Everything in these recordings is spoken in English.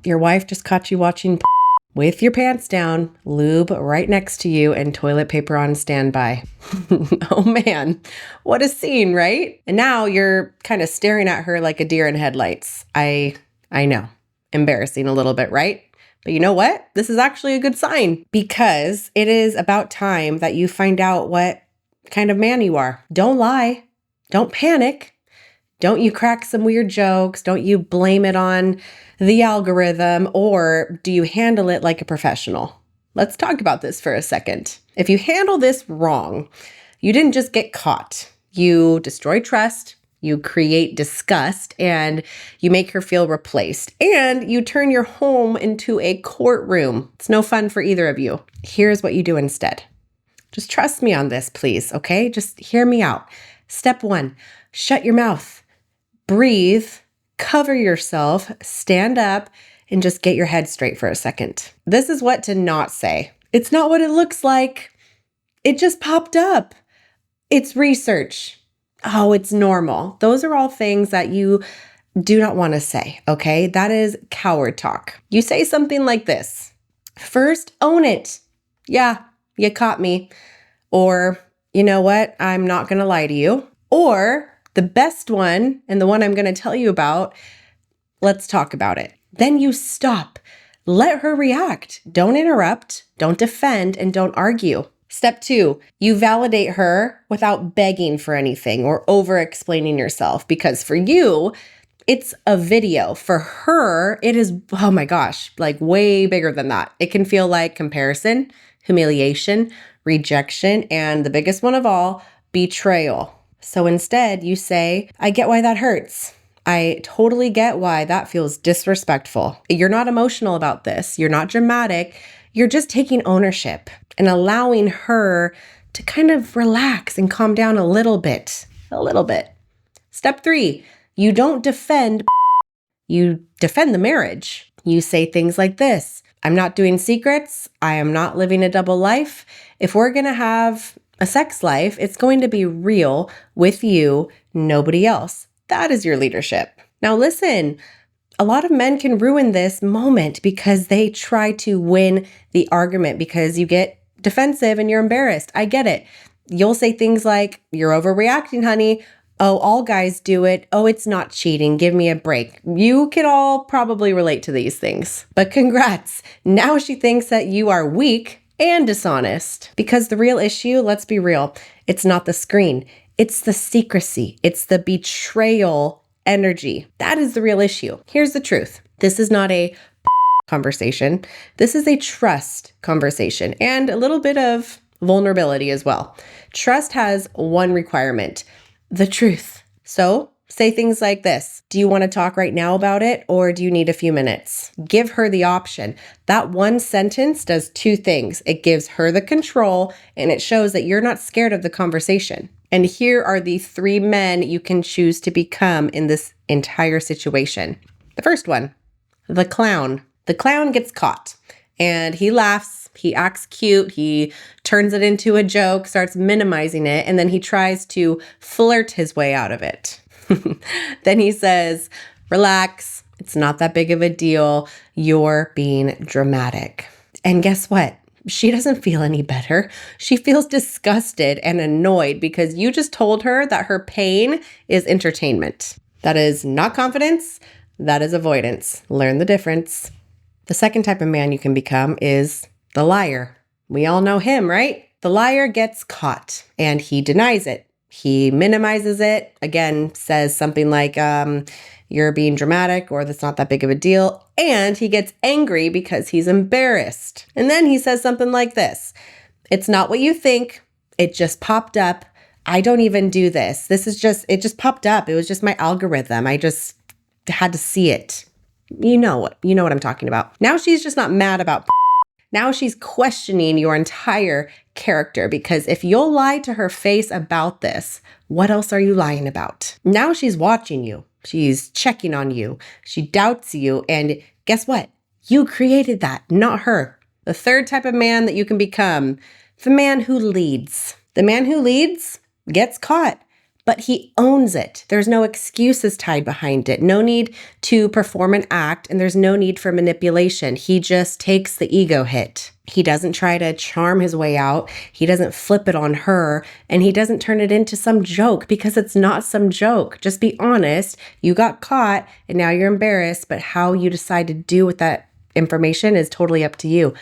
your wife just caught you watching with your pants down, lube right next to you, and toilet paper on standby. Oh man, what a scene, right? And now you're kind of staring at her like a deer in headlights. I know. Embarrassing a little bit, right? But you know what? This is actually a good sign because it is about time that you find out what kind of man you are. Don't lie. Don't panic. Don't you crack some weird jokes? Don't you blame it on the algorithm, or do you handle it like a professional? Let's talk about this for a second. If you handle this wrong, you didn't just get caught. You destroy trust, you create disgust, and you make her feel replaced. And you turn your home into a courtroom. It's no fun for either of you. Here's what you do instead. Just trust me on this, please, okay? Just hear me out. Step 1, shut your mouth. Breathe, cover yourself, stand up, and just get your head straight for a second. This is what to not say. It's not what it looks like. It just popped up. It's research. Oh, it's normal. Those are all things that you do not want to say, okay? That is coward talk. You say something like this. First, own it. Yeah, you caught me. Or, you know what? I'm not going to lie to you. Or, the best one, and the one I'm going to tell you about, let's talk about it. Then you stop. Let her react. Don't interrupt, don't defend, and don't argue. Step 2, you validate her without begging for anything or over-explaining yourself, because for you, it's a video. For her, it is, oh my gosh, like way bigger than that. It can feel like comparison, humiliation, rejection, and the biggest one of all, betrayal. So instead, you say, I get why that hurts. I totally get why that feels disrespectful. You're not emotional about this. You're not dramatic. You're just taking ownership and allowing her to kind of relax and calm down a little bit. Step 3, you don't defend, you defend the marriage. You say things like this. I'm not doing secrets. I am not living a double life. If we're going to have a sex life, it's going to be real with you, nobody else. That is your leadership. Now listen, a lot of men can ruin this moment because they try to win the argument because you get defensive and you're embarrassed. I get it. You'll say things like, you're overreacting, honey. Oh, all guys do it. Oh, it's not cheating. Give me a break. You can all probably relate to these things. But congrats. Now she thinks that you are weak and dishonest. Because the real issue, let's be real, it's not the screen. It's the secrecy. It's the betrayal energy. That is the real issue. Here's the truth. This is not a conversation. This is a trust conversation and a little bit of vulnerability as well. Trust has one requirement, the truth. So say things like this. Do you want to talk right now about it, or do you need a few minutes? Give her the option. That one sentence does 2 things. It gives her the control, and it shows that you're not scared of the conversation. And here are the 3 men you can choose to become in this entire situation. The first one, the clown. The clown gets caught, and he laughs. He acts cute. He turns it into a joke, starts minimizing it, and then he tries to flirt his way out of it. Then he says, relax, it's not that big of a deal. You're being dramatic. And guess what? She doesn't feel any better. She feels disgusted and annoyed because you just told her that her pain is entertainment. That is not confidence. That is avoidance. Learn the difference. The second type of man you can become is the liar. We all know him, right? The liar gets caught and he denies it. He minimizes it, again, says something like, you're being dramatic, or that's not that big of a deal. And he gets angry because he's embarrassed. And then he says something like this. It's not what you think. It just popped up. I don't even do this. It just popped up. It was just my algorithm. I just had to see it. You know what I'm talking about. Now she's just not mad about Now she's questioning your entire character, because if you'll lie to her face about this, what else are you lying about? Now she's watching you. She's checking on you. She doubts you. And guess what? You created that, not her. The third type of man that you can become, the man who leads. The man who leads gets caught, but he owns it. There's no excuses tied behind it. No need to perform an act, and there's no need for manipulation. He just takes the ego hit. He doesn't try to charm his way out. He doesn't flip it on her, and he doesn't turn it into some joke, because it's not some joke. Just be honest. You got caught and now you're embarrassed, but how you decide to do with that information is totally up to you.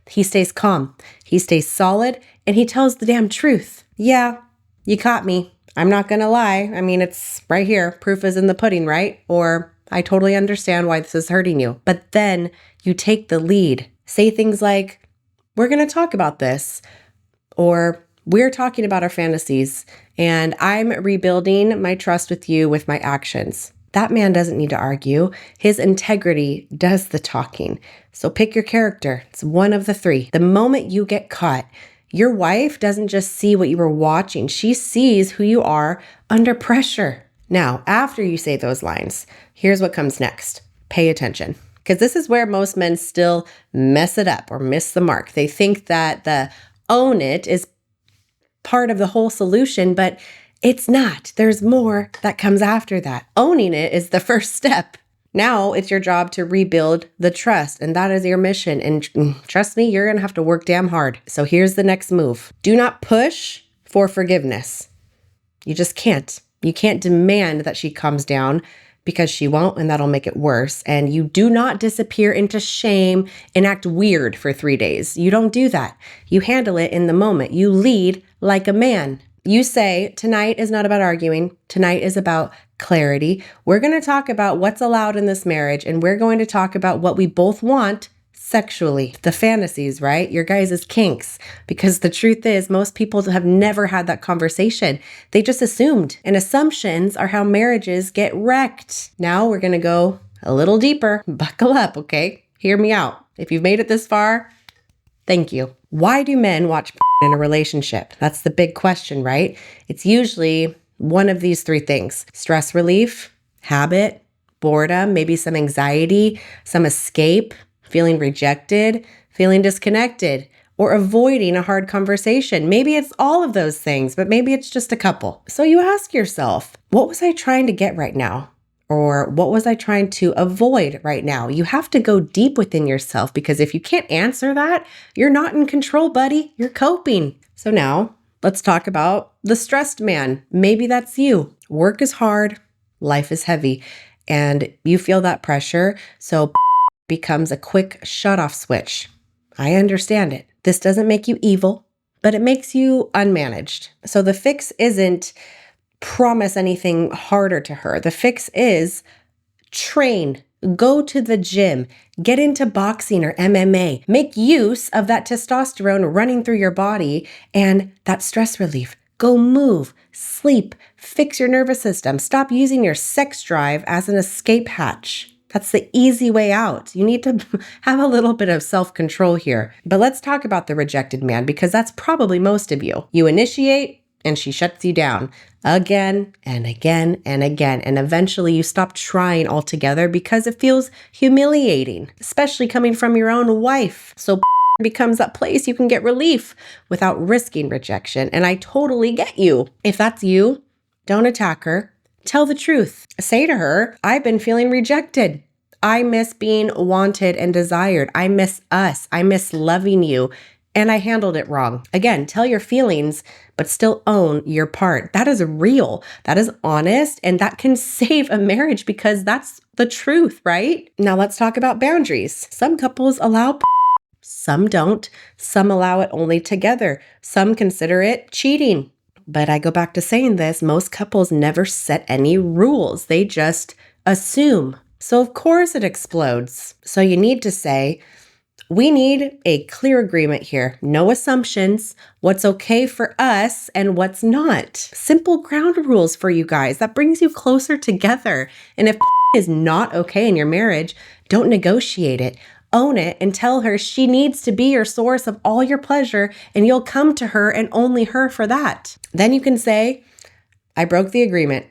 He stays calm. He stays solid, and he tells the damn truth. Yeah, you caught me. I'm not gonna lie. I mean, it's right here. Proof is in the pudding, right? Or I totally understand why this is hurting you. But then you take the lead. Say things like, we're gonna talk about this. Or we're talking about our fantasies, and I'm rebuilding my trust with you with my actions. That man doesn't need to argue. His integrity does the talking. So pick your character. It's one of the three. The moment you get caught, your wife doesn't just see what you were watching. She sees who you are under pressure. Now, after you say those lines, here's what comes next. Pay attention. Because this is where most men still mess it up or miss the mark. They think that the own it is part of the whole solution, but it's not. There's more that comes after that. Owning it is the first step. Now it's your job to rebuild the trust, and that is your mission. And trust me, you're going to have to work damn hard. So here's the next move. Do not push for forgiveness. You just can't. You can't demand that she calms down, because she won't, and that'll make it worse. And you do not disappear into shame and act weird for 3 days. You don't do that. You handle it in the moment. You lead like a man. You say, tonight is not about arguing. Tonight is about clarity. We're going to talk about what's allowed in this marriage, and we're going to talk about what we both want sexually. The fantasies, right? Your guys' kinks. Because the truth is, most people have never had that conversation. They just assumed. And assumptions are how marriages get wrecked. Now we're going to go a little deeper. Buckle up, okay? Hear me out. If you've made it this far, thank you. Why do men watch in a relationship? That's the big question, right? It's usually one of these three things: stress relief, habit, boredom, maybe some anxiety, some escape, feeling rejected, feeling disconnected, or avoiding a hard conversation. Maybe it's all of those things, but maybe it's just a couple. So you ask yourself, what was I trying to get right now? Or what was I trying to avoid right now? You have to go deep within yourself, because if you can't answer that, you're not in control, buddy. You're coping. So now let's talk about the stressed man. Maybe that's you. Work is hard, life is heavy, and you feel that pressure. So becomes a quick shut-off switch. I understand it. This doesn't make you evil, but it makes you unmanaged. So the fix isn't promise anything harder to her. The fix is train, go to the gym, get into boxing or MMA, make use of that testosterone running through your body and that stress relief. Go move, sleep, fix your nervous system. Stop using your sex drive as an escape hatch. That's the easy way out. You need to have a little bit of self-control here. But let's talk about the rejected man, because that's probably most of you. You initiate and she shuts you down again and again and again. And eventually you stop trying altogether because it feels humiliating, especially coming from your own wife. So becomes that place you can get relief without risking rejection. And I totally get you. If that's you, don't attack her. Tell the truth. Say to her, I've been feeling rejected. I miss being wanted and desired. I miss us. I miss loving you. And I handled it wrong. Again, tell your feelings, but still own your part. That is real. That is honest. And that can save a marriage, because that's the truth, right? Now let's talk about boundaries. Some couples allow some don't. Some allow it only together. Some consider it cheating. But I go back to saying this, most couples never set any rules. They just assume. So of course it explodes. So you need to say, we need a clear agreement here. No assumptions. What's okay for us and what's not. Simple ground rules for you guys. That brings you closer together. And if is not okay in your marriage, don't negotiate it. Own it and tell her she needs to be your source of all your pleasure, and you'll come to her and only her for that. Then you can say, I broke the agreement.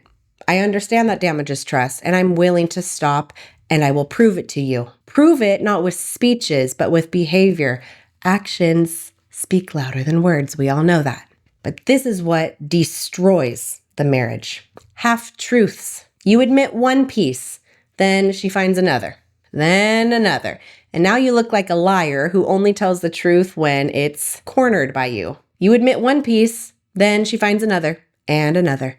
I understand that damages trust, and I'm willing to stop, and I will prove it to you. Prove it not with speeches, but with behavior. Actions speak louder than words. We all know that. But this is what destroys the marriage. Half-truths. You admit one piece, then she finds another, then another. And now you look like a liar who only tells the truth when it's cornered by you. You admit one piece, then she finds another, and another,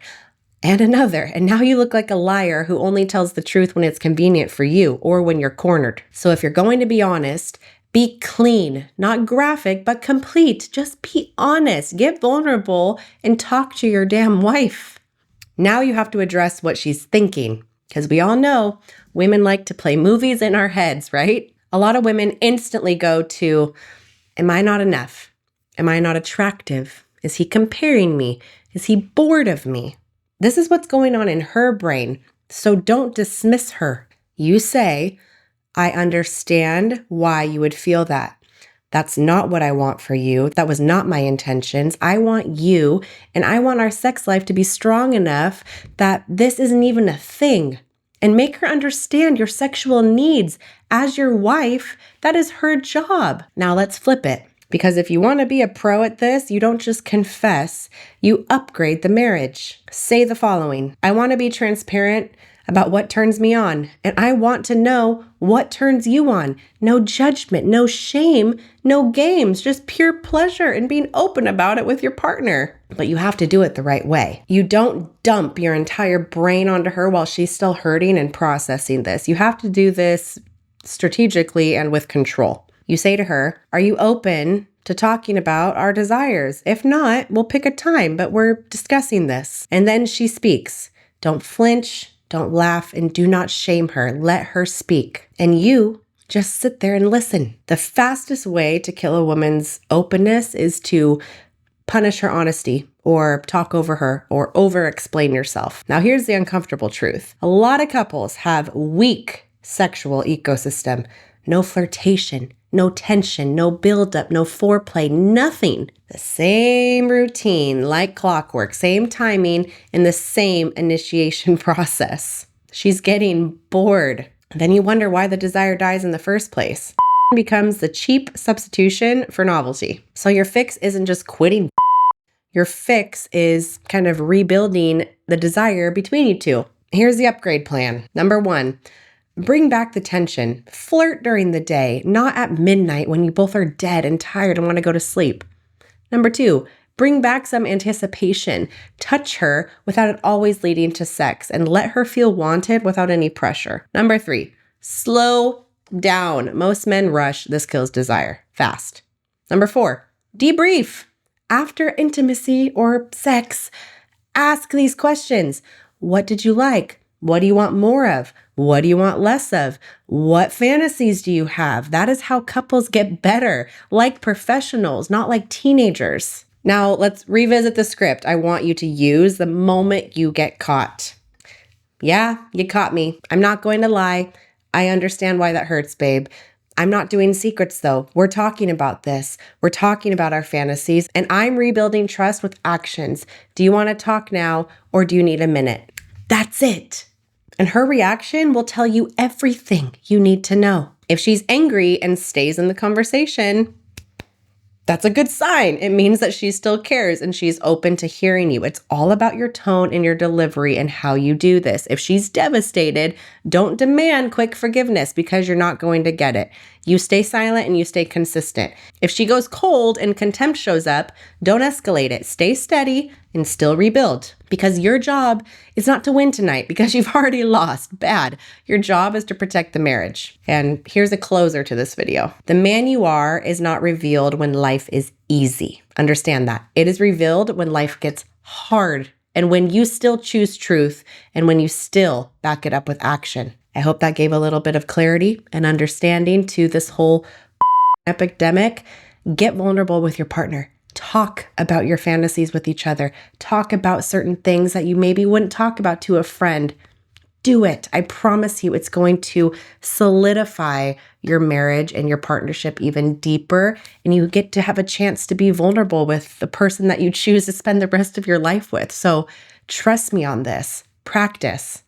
and another. And now you look like a liar who only tells the truth when it's convenient for you or when you're cornered. So if you're going to be honest, be clean, not graphic, but complete. Just be honest, get vulnerable, and talk to your damn wife. Now you have to address what she's thinking, because we all know women like to play movies in our heads, right? A lot of women instantly go to, am I not enough? Am I not attractive? Is he comparing me? Is he bored of me? This is what's going on in her brain, so don't dismiss her. You say, I understand why you would feel that. That's not what I want for you. That was not my intentions. I want you, and I want our sex life to be strong enough that this isn't even a thing. And make her understand your sexual needs. As your wife, that is her job. Now let's flip it. Because if you want to be a pro at this, you don't just confess, you upgrade the marriage. Say the following: I want to be transparent about what turns me on, and I want to know what turns you on. No judgment, no shame, no games, just pure pleasure and being open about it with your partner. But you have to do it the right way. You don't dump your entire brain onto her while she's still hurting and processing this. You have to do this strategically and with control. You say to her, are you open to talking about our desires? If not, we'll pick a time, but we're discussing this. And then she speaks. Don't flinch. Don't laugh, and do not shame her. Let her speak. And you just sit there and listen. The fastest way to kill a woman's openness is to punish her honesty or talk over her or over-explain yourself. Now, here's the uncomfortable truth. A lot of couples have weak sexual ecosystem. No flirtation, no tension, no buildup, no foreplay, nothing. The same routine, like clockwork, same timing, and the same initiation process. She's getting bored. Then you wonder why the desire dies in the first place. Becomes the cheap substitution for novelty. So your fix isn't just quitting. Your fix is kind of rebuilding the desire between you two. Here's the upgrade plan. Number 1. Bring back the tension. Flirt during the day, not at midnight when you both are dead and tired and want to go to sleep. Number 2, bring back some anticipation. Touch her without it always leading to sex and let her feel wanted without any pressure. Number 3, slow down. Most men rush. This kills desire fast. Number 4, debrief. After intimacy or sex, ask these questions. What did you like? What do you want more of? What do you want less of? What fantasies do you have? That is how couples get better, like professionals, not like teenagers. Now, let's revisit the script I want you to use the moment you get caught. Yeah, you caught me. I'm not going to lie. I understand why that hurts, babe. I'm not doing secrets, though. We're talking about this. We're talking about our fantasies, and I'm rebuilding trust with actions. Do you want to talk now, or do you need a minute? That's it. And her reaction will tell you everything you need to know. If she's angry and stays in the conversation, that's a good sign. It means that she still cares and she's open to hearing you. It's all about your tone and your delivery and how you do this. If she's devastated, don't demand quick forgiveness because you're not going to get it. You stay silent and you stay consistent. If she goes cold and contempt shows up, don't escalate it. Stay steady and still rebuild. Because your job is not to win tonight because you've already lost. Bad. Your job is to protect the marriage. And here's a closer to this video. The man you are is not revealed when life is easy. Understand that. It is revealed when life gets hard and when you still choose truth and when you still back it up with action. I hope that gave a little bit of clarity and understanding to this whole epidemic. Get vulnerable with your partner. Talk about your fantasies with each other. Talk about certain things that you maybe wouldn't talk about to a friend. Do it. I promise you it's going to solidify your marriage and your partnership even deeper. And you get to have a chance to be vulnerable with the person that you choose to spend the rest of your life with. So trust me on this. Practice.